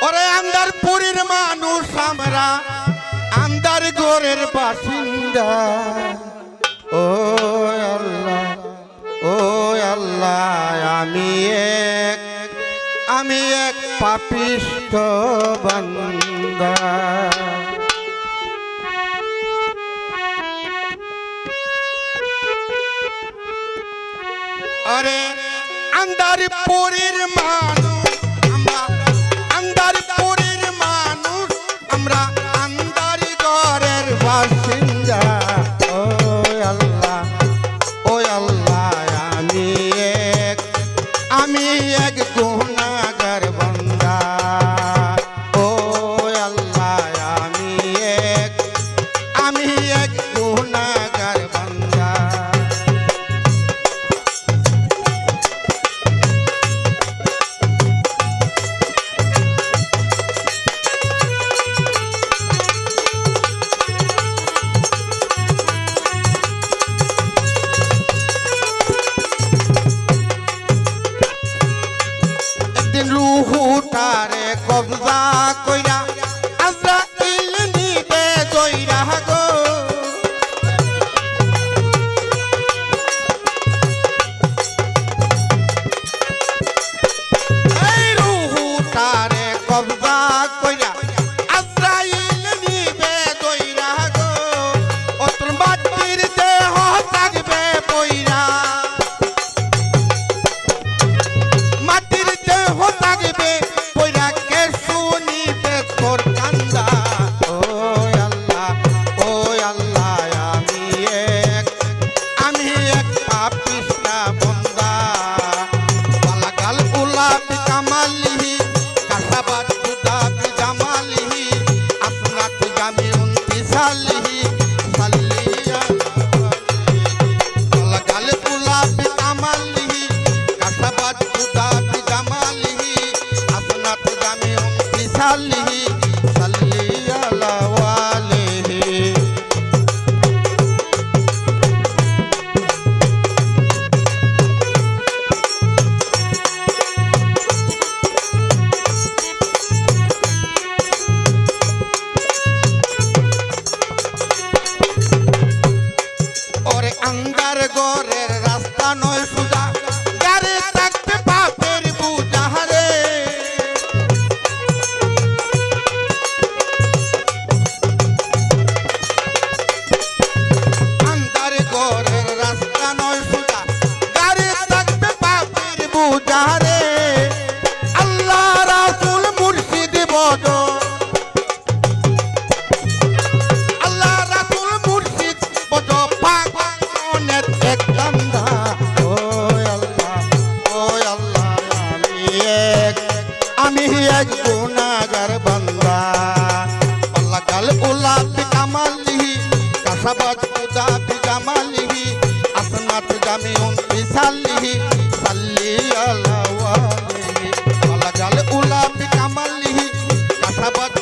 ওরে আন্দারপুরের মানুষ আমরা, আন্দার গোরের বাসিন্দা। ও আল্লাহ, ও আল্লাহ, আমি এক পাপিষ্ঠ বান্দা। আরে আন্দারপুরের মানুষ আমরা, আন্দারপুরের মানুষ আমরা, আন্দার ঘরের বাসিন্দা। ও আল্লাহ, ও আল্লাহ, আমি এক গুনাহগার বান্দা। ও আল্লাহ, আমি এক গুনাহগার বান্দা। রুহুটারে কবজা কইরা আজরাইল নিবে দইরা গো। এই রুহুটারে কবজা কইরা আজরাইল নিবে দইরা গো। ওর মাটির দেহ থাকবে পইরা, মাটির দেহ থাকবে পইরা, কে শুনিবে তোর কান্দা। ও আল্লাহ, ও আল্লাহ, আমি এক পাপিষ্টা বান্দা। বালাগাল উলাবি কামালিহি কাসাবাত খুদাবি জামালিহি আসনাত জামিউন তিসালিহি সাল্লি আলা বালাগাল উলাবি কামালিহি কাসাবাত খুদাবি জামালিহি আসনাত জামিউন তিসালিহি সাল্লি আলা ওয়ালিহি। ওরে আন্দার ঘরের রাস্তা নয় সুজা, গারে থাকবে পাপের বুঝা রে। আন্দার ঘরের রাস্তা নয় সুজা, গারে থাকবে পাপের বুঝা রে। আল্লাহ রাসূল মুর্শিদ বদ, আল্লাহ রাসূল মুর্শিদ বদ পাগলের এক বান্দা। ও আল্লাহ, ও আল্লাহ, আমি এক গুনাহগার বান্দা। আল্লাহ গাল উলাবি কামালিহি কাসাবাত খুদাবি জামালিহি আসনাত জামিউন তিসালিহি সাল্লি আলা ওয়ালিহি। আল্লাহ গাল উলাবি কামালিহি কাসাবাত